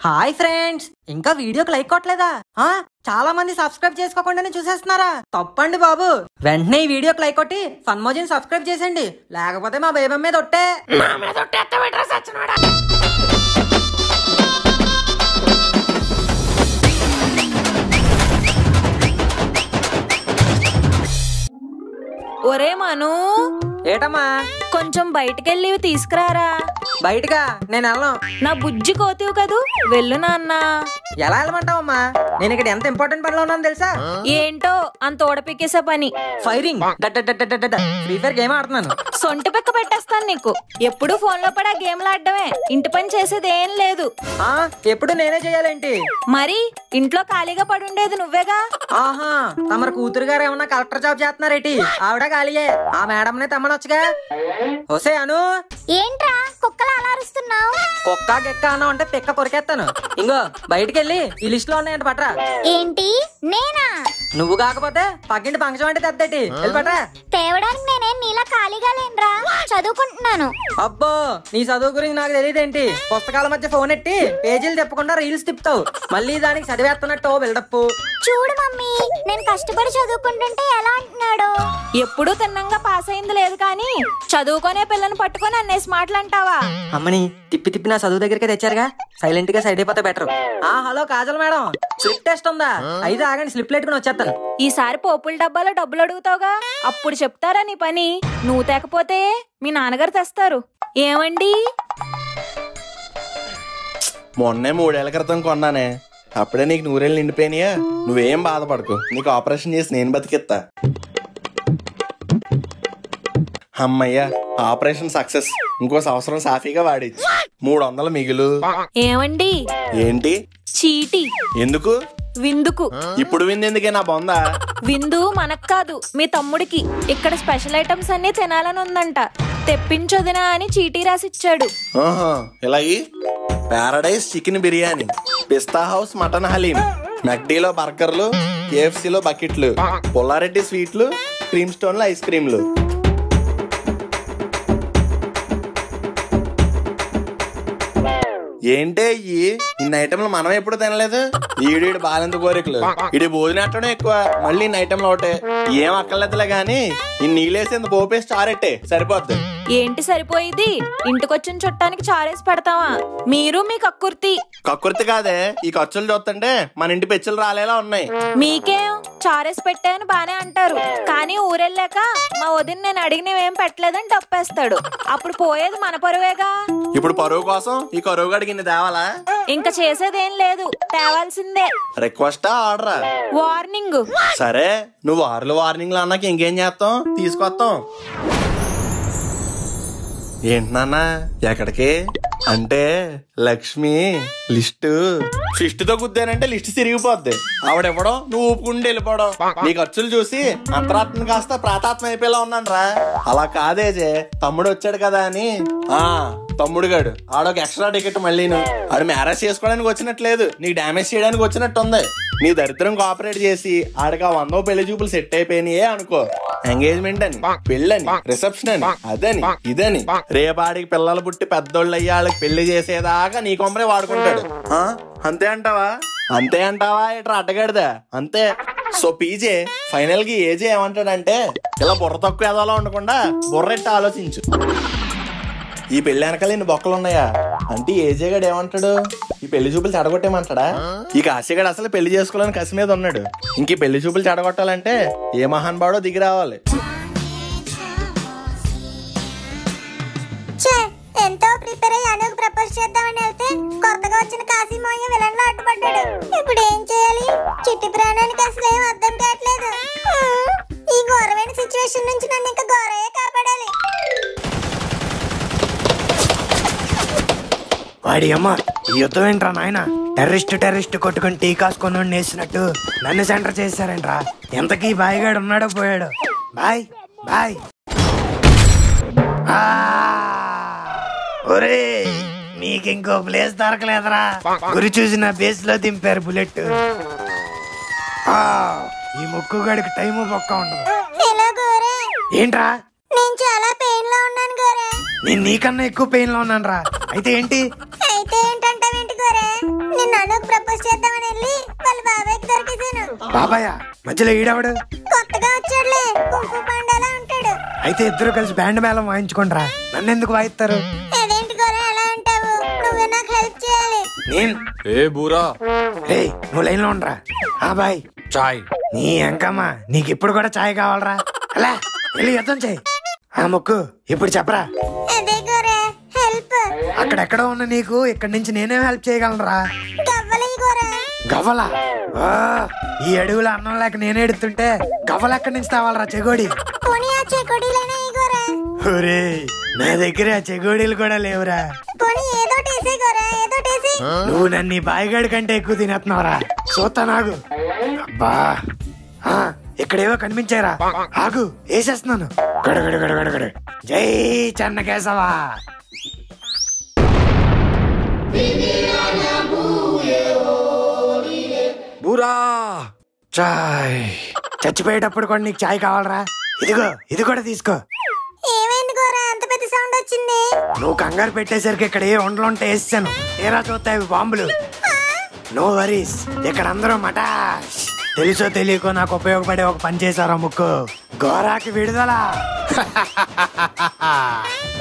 Hi friends, ఇంకా వీడియోకి like కొట్టలేదా? చాలా మంది సబ్స్క్రైబ్ చేసుకోకుండానే చూసేస్తున్నారా? తప్పండి బాబు. వెంటనే ఈ వీడియోకి లైక్ కొట్టి ఫన్మోజిని సబ్స్క్రైబ్ చేసేయండి, లేకపోతే మా బేబం మీద ఒట్టే. ఒరే మను, ఏటమ్మా? కొంచెం బయటకెళ్ళి తీసుకురారా. బయటగా నేను వెళ్ళను. నా బుజ్జి కోతివి కదూ, వెళ్ళు నాన్న. ఎలా వెళ్ళమంటావమ్మా? నేను ఇక్కడ ఎంత ఇంపార్టెంట్ పనిలో ఉన్నాను తెలుసా? ఏంటో అంత ఓడపిక్కేసే పని. ఫైరింగ్ ఫ్రీ ఫైర్ గేమ్ ఆడుతున్నాను. సొంటి పిక్క పెట్టేస్తాను నీకు. ఎప్పుడు ఫోన్ లో పడా గేమ్లు ఆడడమే, ఇంటి పని చేసేది ఏం లేదు. ఎప్పుడు నేనే చేయాలేంటి? మరి ఇంట్లో ఖాళీగా పడుండేది నువ్వేగా. ఆహా, తమరు కూతురు గారు ఏమన్నా కలెక్టర్ జాబ్ చేస్తున్నారేటి? ఆవిడ ఖాళీయే, ఆ మేడం నే తమ్మనొచ్చుగా. ఓసే అను, ఏంట్రా కుక్కలా అలా అరుస్తున్నావు? కుక్క గిక్క అన్నా అంటే పిక్క కొరికేస్తాను. ఇంగో బయటికెళ్ళి ఈ లిస్ట్ లో ఉన్నాయంట పట్రా. ఏంటి నేనా? నువ్వు కాకపోతే పక్కింటి పంకజం అంటే తెద్దటి, వెళ్ళి పట్రా. తేవడానికి నేనేం నీలా ఖాళీగా లేనురా, చదువుకుంటున్నాను. అబ్బో, నీ చదువు గురించి నాకు తెలియదేంటి? పుస్తకాల మధ్య ఫోన్ ఎట్టి పేజీలు తిప్పకుండా రీల్స్ తిప్పుతావు, మళ్ళీ దానికి చదివేస్తున్నట్టు బిల్డప్. చూడు మమ్మీ, నేను కష్టపడి చదువుకుంటుంటే ఎలా అంటున్నాడు. ఎప్పుడు తిన్నంగా పాస్ అయింది లేదు కానీ చదువుకునే పిల్లని పట్టుకొని అన్నేసి మాటలంటావా? అమ్మని తిప్పి తిప్పి నా చదువు దగ్గరికి తెచ్చారుగా, సైలెంట్ గా సైడ్ అయిపోతే better. Hello Kajal madam, slip test ఉందా? అయితే ఆగండి, స్లిప్ పెట్టుకుని వచ్చేస్తాను. ఈసారి పోపుల డబ్బాలో డబ్బులు అడుగుతావుగా, అప్పుడు చెప్తారా నీ పని. నువ్వు తేకపోతే మీ నాన్నగారు తెస్తారు. ఏమండి? మొన్నే 3 ఏళ్ల క్రితం కొన్నానే, అప్పుడే నీకు 100 ఏళ్ళు నిండిపోయినాయా? నువ్వేం బాధపడకు, నీకు ఆపరేషన్ చేసి నేను బతికిస్తా. అమ్మయ్యా, ఆపరేషన్ సక్సెస్. ఇంకో సంవత్సరం సాఫీగా వాడిచ్చు. 300 మిగులు. ఏమండి? ఏంటి? చీటీ. ఎందుకు? విందుకు. ఇప్పుడు విందెందుకే నా బొందా? విందు మనకు కాదు, మీ తమ్ముడికి. ఇక్కడ స్పెషల్ ఐటమ్స్ అన్ని తినాలని ఉందంట, తెప్పించొదినా అని చీటీ రాసిచ్చాడు. ఇలాగి పారడైజ్ చికెన్ బిర్యానీ, పిస్తా హౌస్ మటన్ హలీం, మెక్డీలో బర్గర్లు, కేఎఫ్సీలో బకెట్లు, పుల్లారెడ్డి స్వీట్లు, క్రీమ్ స్టోన్లో ఐస్ క్రీమ్లు. ఏంటే ఇన్ని ఐటమ్లు మనం ఎప్పుడు తినలేదు. ఈడు బాలెంత కోరికలు, ఇడి భోజనం ఎక్కువ, మళ్ళీ ఇన్ని ఐటమ్లు ఒకటే. ఏం అక్కర్లేదులే గాని ఈ నీళ్ళేసి ఇంత పోపేసి చారెట్టే సరిపోద్ది. ఏంటి సరిపోయింది? ఇంటికొచ్చిన చుట్టానికి చారేసి పెడతావా? మీరు మీ కక్కుర్తి కాదే, ఈ ఖర్చులు చూస్తుంటే మన ఇంటి పెచ్చులు రాలేలా ఉన్నాయి. మీకేం చారేసి పెట్టాయని బానే అంటారు, కానీ ఊరెళ్ళాక మా వదిన నేను అడిగినవేం పెట్టలేదని తప్పేస్తాడు. అప్పుడు పోయేది మన పరువేగా. ఇప్పుడు పరువు కోసం ఈ కరువు గడికి తేవాలా? ఇంకా చేసేదేం లేదు, తేవాల్సిందే. రిక్వెస్టా ఆర్డరా? వార్నింగ్. సరే, నువ్వు 6 వార్నింగ్లు అన్నాక ఇంకేం చేస్తాం? తీసుకొస్తాం. ఏంటి నాన్న ఎక్కడికి అంటే? లక్ష్మి లిస్టు ఫిస్ట్ తో గుద్దానంటే లిస్ట్ తిరిగిపోద్ది. ఆవిడెవ్వడం, నువ్వు ఊపుకుంటే వెళ్ళిపోవడం. నీ ఖర్చులు చూసి అంతరాత్మ కాస్త ప్రాతాత్మ అయిపోయేలా ఉన్నాను రా. అలా కాదేజే, తమ్ముడు వచ్చాడు కదా అని. తమ్ముడు గాడు ఆడొక ఎక్స్ట్రా టికెట్. మళ్ళీ ఆడు మ్యారేజ్ చేసుకోవడానికి వచ్చినట్లేదు, నీకు డ్యామేజ్ చేయడానికి వచ్చినట్టు ఉంది. నీ దరిద్రం కోఆపరేట్ చేసి ఆడికి 100 పెళ్లి చూపులు సెట్ అయిపోయినాయే అనుకో. ఎంగేజ్మెంట్ అని, పెళ్ళని, రిసెప్షన్ అని, అదని ఇదని, రేపాడికి పిల్లలు పుట్టి పెద్దోళ్ళు అయ్యి వాళ్ళకి పెళ్లి చేసేదాకా నీ కొంపరే వాడుకుంటాడు. అంతే అంటావా? అంతే అంటావా? ఇట్లా అడ్డగాడిదా? అంతే. సో పీజే ఫైనల్ కి ఏజే ఏమంటాడంటే, ఇలా బుర్ర తక్కువ ఏదోలా ఉండకుండా బుర్రెట్టి ఆలోచించు. ఈ పెళ్లి వెనకాల ఇన్ని బొక్కలు ఉన్నాయా అంటే ఏజే గడు ఏమంటాడు? ఈ పెళ్లి చూపులు చెడగొట్టేమంటాడా? ఈ కాశీగాడు అసలు పెళ్లి చేసుకోవాలని కసి మీద ఉన్నాడు. ఇంక పెళ్లి చూపులు చెడగొట్టాలంటే ఏ మహానుభావుడో దిగి రావాలి. ఎంతో ప్రిపేర్ అయ్యి అనుకు ప్రపోజ్ చేద్దామని వెళ్తే కొత్తగా వచ్చిన కాశీ మాయ విలన్ లో అడ్డుపడ్డాడు. ఇప్పుడు ఏం చేయాలి? చిట్టి ప్రాణానికి అసలు ఏం అర్థం కావట్లేదు. ఈ ఘోరమైన సిచ్యువేషన్ నుంచి నన్ను ఇంకా ఘోరయ్యే కాపాడాలి. వాడి అమ్మ, ఈ యుద్ధం ఏంట్రా నాయన? టెర్రరిస్ట్ కొట్టుకుని టీ కాసుకొని వేసినట్టు నన్ను సెంటర్ చేశారంట్రా. ఎంతకీ బాయిగాడు ఉన్నాడో పోయాడు. Bye bye. ఒరే, మీకు ఇంకో ప్లేస్ దొరకలేదురా. గురి చూసిన బేస్ లో దింపారు బుల్లెట్. ఈ ముక్కుగాడికి టైము బొక్క ఉండదు. ఏంట్రా? నేను చాలా పెయిన్ లో ఉన్నాను గోరే. నేను నీకన్నా ఎక్కువ పెయిన్ లో ఉన్నాను రా. అయితే ఏంటి? అయితే ఏంటంటావేంటి గోరే? అనుకు ప్రపోజ్ చేద్దామని వెళ్ళి వాళ్ళ బాబాయ్కి దొరికేసాను. బాబాయ్ మధ్యలో ఈడవడు కొత్తగా వచ్చాడులే, కుంకు పాండాలా ఉంటాడు. అయితే ఇద్దరు కలిసి బ్యాండ్ మేళం వాయించుకుంటారా, నన్ను ఎందుకు వాయిస్తారు? అదేంటి గోరా అలా అంటావు? నువ్వే నాకు హెల్ప్ చేయాలి. నేను ఏ బూరా రే నువ్వు లైన్ లో ఉండరా. బాయ్ చాయ్ నీ అంకమ్మా, నీకు ఇప్పుడు కూడా చాయ్ కావాలరా? అలా వెళ్ళి యుద్ధం చేయి. ఆ ముక్కు ఇప్పుడు చెప్పరా. అదే గోరా హెల్ప్. అక్కడెక్కడ ఉన్న నీకు ఇక్కడి నుంచి నేనేం హెల్ప్ చేయగలరా? గవ్వలే గోరా. గవ్వలా? ఈ అడవులో అన్నం లేక నేనే ఎడుతుంటే గవ్వలు ఎక్కడి నుంచి తేవాలరా చెగోడి? పోనీ ఆ చెకోడీలేనా గోరా? ఒరే నా దగ్గర ఆ చెగోడీలు కూడా లేవురా. పోనీ ఏదో టేసే గోరా, ఏదో టేసే. నువ్వు నన్ను ఈ బాయిగాడి కంటే ఎక్కువ తినేస్తున్నావురా. చూస్తా నాగు. అబ్బా ఇక్కడేవో కనిపించారా, ఆగు వేసేస్తున్నాను. గడగడ గడగడ జై చెన్నకేశవా. బూరా చాయ్ చచ్చిపోయేటప్పుడు కూడా నీకు చాయ్ కావాలరా? ఇదిగో ఇది కూడా తీసుకో. ఏమైంది గోరా, అంత పెద్ద సౌండ్ వచ్చింది? నువ్వు కంగారు పెట్టేసరికి ఇక్కడ ఏ వంటలుంటే వేసాను. ఏరా చూస్తాయి బాంబులు. నో వరీస్, ఇక్కడ అందరూ మటాష్. తెలుసో తెలియకో నాకు ఉపయోగపడే ఒక పని చేశారా ముక్కు. గోరాకి విడుదల.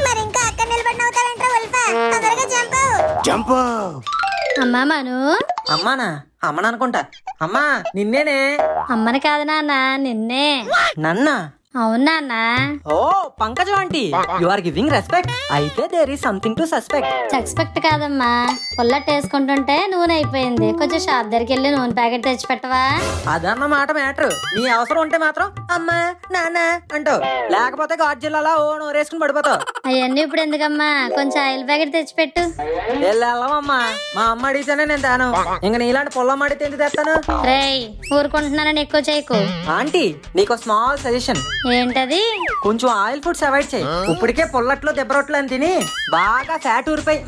మరి ఇంకా అక్కడ నిలబడిన అవుతావేంట్రా ఉల్ఫా? తొందరగా జంపు. జంపు. అమ్మా మను. అమ్మానా? అమ్మను అనుకుంటా. అమ్మా నిన్నేనే. అమ్మని కాదు నాన్న, నిన్నే. నన్నా? అవును నాన్న. ఓ Pankajam aunty, you are giving respect. అయితే there is something to suspect. Suspect కాదమ్మా, పుల్లట్ వేసుకుంటుంటే నూనె అయిపోయింది. కొంచెం షాప్ దగ్గరికి వెళ్ళి నూనె ప్యాకెట్ తెచ్చి పెట్టవా? అదన్నమాట మ్యాటర్. నీ అవసరం ఉంటే మాత్రం అమ్మా నాన్న అంటావు, లేకపోతే గాడ్జిల్లాలా ఓ నోరేసుకుని పడిపోతావు. అవన్నీ ఇప్పుడు ఎందుకమ్మా, కొంచెం ఆయిల్ ప్యాకెట్ తెచ్చి పెట్టు. వెళ్ళమ్మా, మా అమ్మ అడిగితేనే నేను తాను. ఇంక నీలాంటి పొల్లం అడిగితే ఎందుకు తెస్తాను? రేయ్ ఊరుకుంటున్నానని ఎక్కువ చేయకు. ఆంటీ నీకు స్మాల్ సజెషన్. ఏంటది? కొంచెం ఆయిల్ ఫుడ్స్ అవాయిడ్ చేయి. ఇప్పటికే పొల్లట్లో దెబ్బరొట్లు అని తిని బాగా ఫ్యాట్ ఊరిపోయి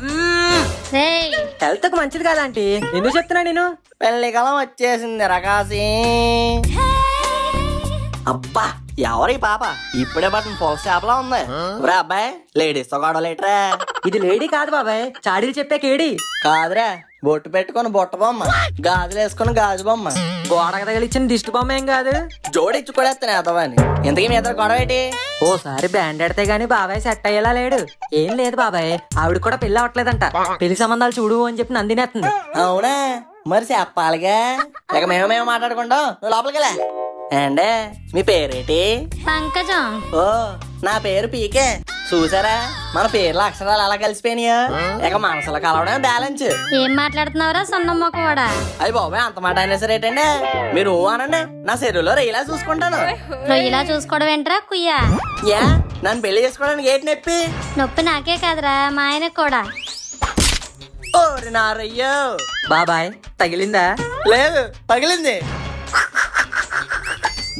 రేయ్ హెల్త్ కు మంచిది కదా ఆంటీ. ఎందుకు చెప్తున్నా నేను? పెళ్లికాలం వచ్చేసింది రకాసి. అబ్బా ఎవరి పాప ఇప్పుడే బట్టన్ ఫోక్ షాప్ లో ఉంది. రా అబ్బాయి లేడీస్ తో గొడవలేట్రా. ఇది లేడీ కాదు బాబాయ్, చాడీలు చెప్పే కేడి. కాదురా బొట్టు పెట్టుకుని బొట్ట బొమ్మ, గాజులు వేసుకుని గాజు బొమ్మ, గోడకు తగిలిచ్చిన దిష్టి బొమ్మ ఏం కాదు. జోడిచ్చి కూడా ఎత్తాను ఎదవని. ఇంతకీ మీ ఇద్దరు గొడవ ఏంటి? ఓసారి బ్యాండ్ ఎడితే గానీ బాబాయ్ సెట్ అయ్యేలా లేడు. ఏం లేదు బాబాయ్, ఆవిడ కూడా పెళ్లి అవ్వట్లేదంట. పెళ్లి సంబంధాలు చూడు అని చెప్పి నందినేస్తుంది. అవునా మరి చెప్పాలిగా. ఇక మేము మాట్లాడుకుంటాం, నువ్వు లోపలికి అండే. మీ పేరేటి? పంకజం. ఓ నా పేరు పీకే. చూసారా మన పేర్ల అక్షరాలు ఎలా కలిసిపోయినాయో. ఇక మనసులో కలవడం బ్యాలెన్స్. ఏం మాట్లాడుతున్నావురా సొన్నం మొక్కవాడా? అయ్యి బాబాయ్ అంత మాట అయినా సరే ఏంటండి. మీరు అనండి, నా శరీరంలో రేలా చూసుకుంటాను. రొయ్యలా చూసుకోవడం ఏంట్రా కుయ్యా? యా నన్ను పెళ్లి చేసుకోవడానికి ఏంటి నొప్పి? నొప్పి నాకే కాదురా మా ఆయనకు కూడా. ఓరి నారయ్యో. బాబాయ్ తగిలిందా? లేదు పగిలింది.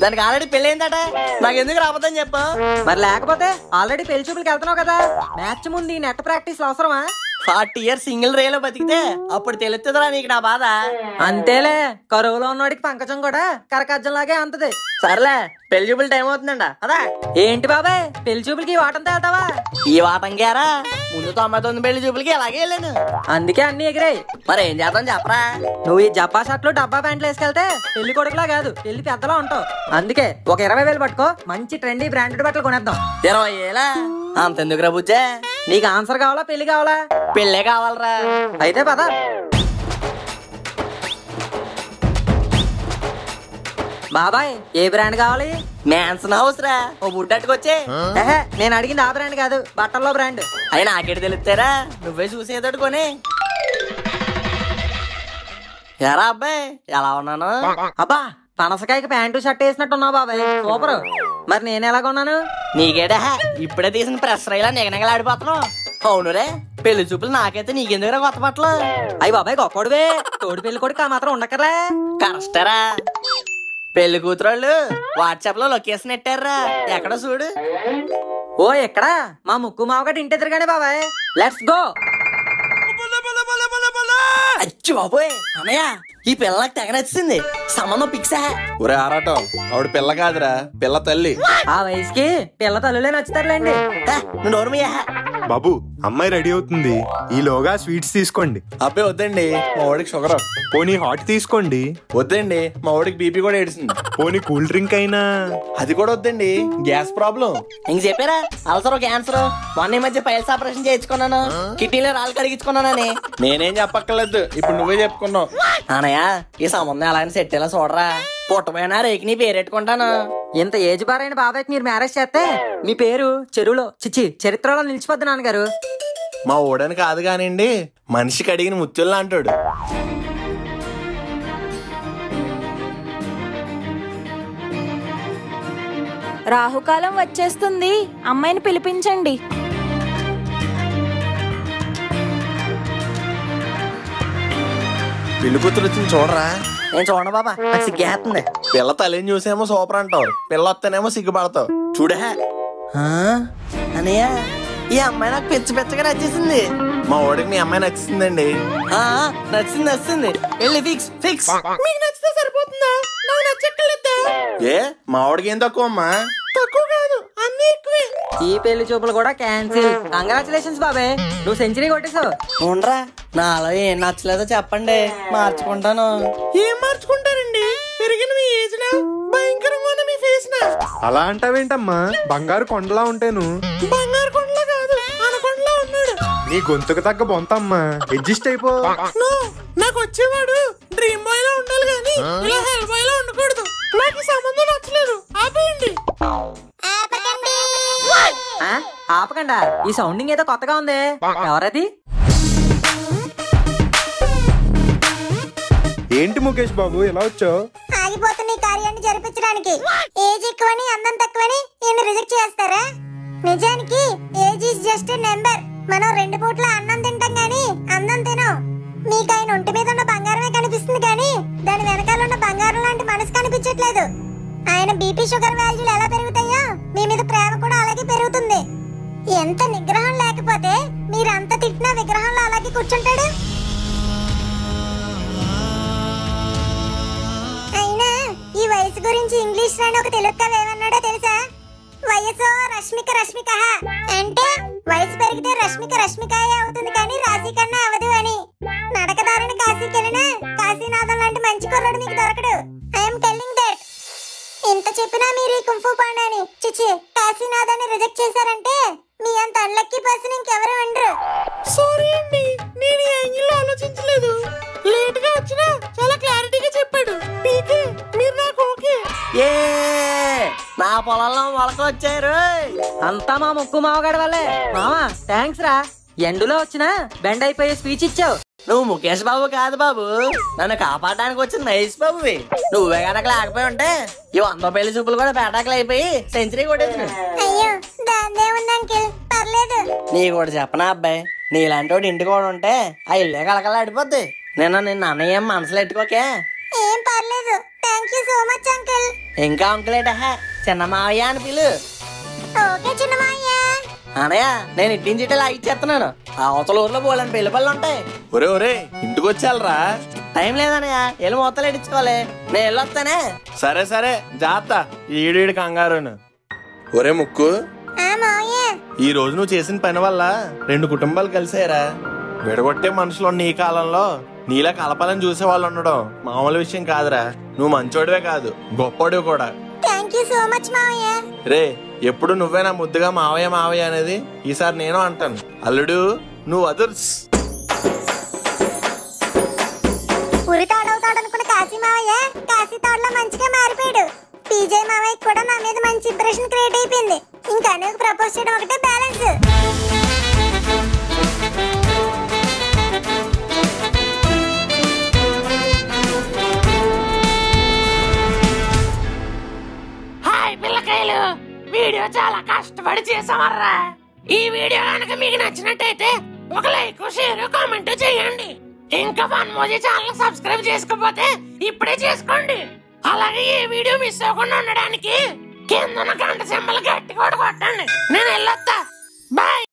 దానికి ఆల్రెడీ పెళ్ళయిందట. నాకు ఎందుకు రాబోదని చెప్పు. మరి లేకపోతే ఆల్రెడీ పెళ్లి చూపులకి వెళ్తున్నావు కదా, మ్యాచ్ ముందు ఈ నెట్ ప్రాక్టీస్ అవసరమా? 40 years సింగిల్ రేలో బతికితే అప్పుడు తెలుస్తుందిరా నీకు నా బాధ. అంతేలే, కరువులో ఉన్నవాడికి పంకజం కూడా కరకజ్జం లాగే అంతది. సర్లే పెళ్లి చూపులు టైం అవుతుందంట అదా. ఏంటి బాబాయ్ పెళ్లి చూపులకి వాటంతా వెళ్తావా? ఈ వాటంగారా ముందు 99 పెళ్లి చూపులకి అలాగే వెళ్ళాను. అందుకే అన్ని ఎగిరాయి. మరి ఏం చేద్దాం చెప్పరా. నువ్వు ఈ జబ్బా షర్ట్లు డబ్బా ప్యాంట్లు వేసుకెళ్తే పెళ్లి కొడుకులా కాదు పెళ్లి పెద్దలా ఉంటావు. అందుకే ఒక 20,000 పట్టుకో, మంచి ట్రెండీ బ్రాండెడ్ బట్టలు కొనేద్దాం. 20,000 అంతెందుకురా బుజ్జే. నీకు ఆన్సర్ కావాలా పెళ్లి కావాలా? పెళ్ళే కావాలరా. అయితే పద. బాబాయ్ ఏ బ్రాండ్ కావాలి? మ్యాన్సన్ హౌస్ రా. ఓ బుడ్డట్టుకొచ్చే. నేను అడిగింది ఆ బ్రాండ్ కాదు, బట్టల్లో బ్రాండ్. అయి నాకేటి తెలుస్తారా, నువ్వే చూసేదోటి కొని. ఎరా అబ్బాయి ఎలా ఉన్నాను? అబ్బా పనసకాయకి ప్యాంటు షర్ట్ వేసినట్టున్నావు బాబాయ్, సూపర్. మరి నేను ఎలాగొన్నాను? నీకేడా ఇప్పుడే తీసిన ప్రెస్ రైలా నిగనగలాడిపోతున్నావు. అవునురే పెళ్లి చూపులు నాకైతే నీకెందుకురా కొత్త బట్టలు? అయ్యి బాబాయ్ గొప్పడువే, తోడు పెళ్లి కొడుకు ఆ మాత్రం ఉండకరా. కరెక్టరా. పెళ్లి కూతురోళ్ళు వాట్సాప్ లో లొకేషన్ పెట్టారా, ఎక్కడో చూడు. ఓ ఎక్కడ? మా ముక్కు మావగట్టి ఇంటి ఎదురుగానే బాబాయ్. Let's go. అచ్చి బాబోయ్ అన్నయ్య ఈ పిల్ల నాకు తెగ నచ్చింది. సంబంధం పిక్సా? ఒరే ఆరాటం, ఆవిడ పిల్ల కాదురా పిల్ల తల్లి. ఆ వయసుకి పిల్ల తల్లులే నచ్చుతారులేండి. నువ్వు నోరుమయ్యా. బాబు అమ్మాయి రెడీ అవుతుంది, ఈలోగా స్వీట్స్ తీసుకోండి. అబ్బే వద్దండి, మా వాడికి షుగర్. పోనీ హాట్ తీసుకోండి. వద్దండి, మా వాడికి బీపీ కూడా ఏడిసింది. పోనీ కూల్ డ్రింక్ అయినా. అది కూడా వద్దండి, గ్యాస్ ప్రాబ్లం. ఇంక చెప్పారా అల్సర్ క్యాన్సర్. మొన్న ఈ మధ్య పైల్స్ ఆపరేషన్ చేయించుకున్నాను, కిడ్నీలో రాళ్ళు కరిగించుకున్నానని. నేనేం చెప్పక్కర్లేదు, ఇప్పుడు నువ్వే చెప్పుకున్నావు. అన్నయ్య ఈ సంబంధం ఎలా సెట్ అయ్యేలా చూడరా. పుట్టపోయినా రేకి నీ పేరెట్టుకుంటాను. ఇంత ఏజ్ బారైన బాబాయ్కి మీరు మ్యారేజ్ చేస్తే మీ పేరు చెరువులో చిచ్చి చరిత్రలో నిలిచిపోద్ది నాన్నగారు. మా ఓడని కాదు కానివ్వండి, మనిషికి అడిగిన ముత్యుల్లా అంటాడు. రాహుకాలం వచ్చేస్తుంది, అమ్మాయిని పిలిపించండి. పెళ్లి కూతురు వచ్చింది చూడరా. నేను చూడండి బాబా, నాకు సిగ్గేస్తుంది. పిల్ల తల్లిని చూసేమో సూపర్ అంటావు, పిల్ల వస్తేనేమో సిగ్గుపడతావు. చూడే అన్నయ్య ఈ అమ్మాయి నాకు పెచ్చగా నచ్చేసింది. మా ఓడికి మీ అమ్మాయి నచ్చిందండి. నచ్చింది వెళ్ళి ఫిక్స్. మీకు నచ్చితే సరిపోతుందా? నాకు నచ్చక్కర్లేదా? ఏ మా ఓడికి ఏం తక్కువ అమ్మా? తక్కువ కాదు, అన్ని ఎక్కువే. ఈ పెళ్లి చూపులు కూడా క్యాన్సిల్. కంగ్రాచులేషన్స్ బాబాయ్, నువ్వు సెంచరీ కొట్టేశావు. ఉండరా, నాలో ఏం నచ్చలేదో చెప్పండి, మార్చుకుంటాను. ఏం మార్చుకుంటారండి? పెరిగిన మీ ఏజ్ నా భయంకరంగా ఉన్న మీ ఫేస్ నా. అలా అంటావేంటమ్మా? బంగారు కొండలా ఉంటాను. బంగారు కొండలా కాదు, అనకొండలా ఉన్నాడు. నీ గొంతుకు తగ్గ బొంతమ్మా, అడ్జస్ట్ అయిపో. నాకు వచ్చేవాడు డ్రీమ్ బాయ్ లా ఉండాలి గానీ ఇలా హెల్ బాయ్ లా ఉండకూడదు. నాకు ఈ సంబంధం నచ్చలేదు, ఆపేయండి. ఆపకండా, ఈ సౌండింగ్ ఏదో కొత్తగా ఉంది. ఎవరది? ఏంటి ముఖేష్ బాబు ఇలా వచ్చావు? ఆగిపోతున్న ఈ కార్యాన్ని జరిపించడానికి ఏజ్ ఎక్కువని అందం తక్కువని ఈయన రిజెక్ట్ చేస్తారా? నిజానికి ఏజ్ ఈజ్ జస్ట్ నెంబర్. మనం 2 పూట్ల అన్నం తింటాం గానీ అందం తినం. మీకు ఆయన ఒంటి మీద ఉన్న బంగారమే కనిపిస్తుంది కానీ దాని వెనకాల ఉన్న బంగారం లాంటి మనసు కనిపించట్లేదు. ఆయన బీపీ షుగర్ వాల్యూలు ఎలా పెరుగుతాయో మీ మీద ప్రేమ కూడా అలాగే పెరుగుతుంది. ఎంత నిగ్రహం లేకపోతే మీరంత తిట్టినా విగ్రహంలో అలాగే కూర్చుంటాడు. అయినా ఈ వయసు గురించి ఇంగ్లీష్ రాని ఒక తెలుగు కవి ఏమన్నాడో తెలుసా? వయసు రశ్మిక అంటే వయసు పెరిగితే రశ్మికాయ అవుతుంది కానీ రాశి కన్నా అవదు అని. నడకదారిని కాశీకి వెళ్ళినా కాశీనాథం లాంటి మంచి కుర్రాడు మీకు దొరకడు. I'm telling that. ఇంత చెప్పినా మీరు ఈ కుంఫు పాండాని చిచి కాశీనాథాన్ని రిజెక్ట్ చేశారంటే మీ అంత అన్లక్కీ పర్సన్ ఇంకెవరు ఉండరు. సారీ అండి, నేను ఈ యాంగిల్ లో ఆలోచించలేదు. లేట్ గా వచ్చినా చాలా క్లారిటీగా చెప్పాడు. పీకే మీరు నాకు ఓకే. ఏ నా పొలంలో మొలకలు వచ్చారు. అంతా మా ముక్కు మావగాడి వల్లే. మావా థ్యాంక్స్ రా, ఎండులో వచ్చినా బెండ్ అయిపోయే స్పీచ్ ఇచ్చావు. నువ్వు ముఖేష్ బాబు కాదు బాబు, నన్ను కాపాడడానికి వచ్చిన మహేష్ బాబువి. నువ్వే కనుక లేకపోయి ఉంటే ఈ 100 పెళ్లి చూపులు కూడా పేటాకులు అయిపోయి సెంచరీ కొట్టేసిన. అయ్యో దాన్నే ఉంది అంకిల్, పర్లేదు. నీ కూడా చెప్పనా అబ్బాయి, నీలాంటి వాడు ఇంటికి కూడా ఉంటే ఆ ఇల్లే కలకలాడిపోద్ది. నిన్న అన్నయ్య ఏం మనసులో ఎట్టుకోకే. ఏం పర్లేదు, thank you so much uncle. ఇంకా అంకులేట చిన్న మావయ్య అని పిలు. ఓకే చిన్న మావయ్య. అనయ్య నేను ఇంటించి ఇట్లా ఇచ్చేస్తున్నాను. ఆ అవతల ఊర్లో పోలేని పెళ్లి పళ్ళు ఉంటాయి. ఒరే ఇంటికి వచ్చాలరా. టైం లేదనయ్య, వెళ్ళి మొత్తాలు ఎడించుకోవాలి. నేను వెళ్ళొస్తానే. సరే జాగ్రత్త, ఈడు కంగారును. ఒరే ముక్కు, ఆ మావయ్య ఈ రోజు నువ్వు చేసిన పని వల్ల 2 కుటుంబాలు కలిసారా. విడగొట్టే మనుషులు ఉన్న ఈ కాలంలో నీలా కలపాలని చూసే వాళ్ళు ఉండడం మామూలు విషయం కాదురా. నువ్వు మంచోడివే కాదు, గొప్పోడివి కూడా. థ్యాంక్ యూ సో మచ్ మావయ్య. రే ఎప్పుడు నువ్వే నా ముద్దుగా మావయ్య అనేది, ఈసారి నేను అంటాను. అల్లుడు నువ్వు అదుర్స్. ఉరి తాడవుతాడనుకున్న కాశీ మావయ్య కాశీ తాడులో మంచిగా మారిపోయాడు. పీజే మావయ్య కూడా నా మీద మంచి ఇంప్రెషన్ క్రియేట్ అయిపోయింది. ఇంకా అనుకు ప్రపోజ్ చేయడం ఒకటే బ్యాలెన్స్. హాయ్ పిల్లకాయలు, వీడియో చాలా కష్టపడి చేసామర్రా. ఈ వీడియో కనుక మీకు నచ్చినట్టయితే ఒక లైక్, షేర్, కామెంట్ చేయండి. ఇంకా ఫన్మోజీ ఛానల్ సబ్స్క్రైబ్ చేసుకోకపోతే ఇప్పుడే చేసుకోండి. అలాగే ఏ వీడియో మిస్ అవ్వకుండా ఉండడానికి కింద గంట సింబల్ గట్టి కూడా కొట్టండి. నేను వెళ్ళొస్తా, బాయ్.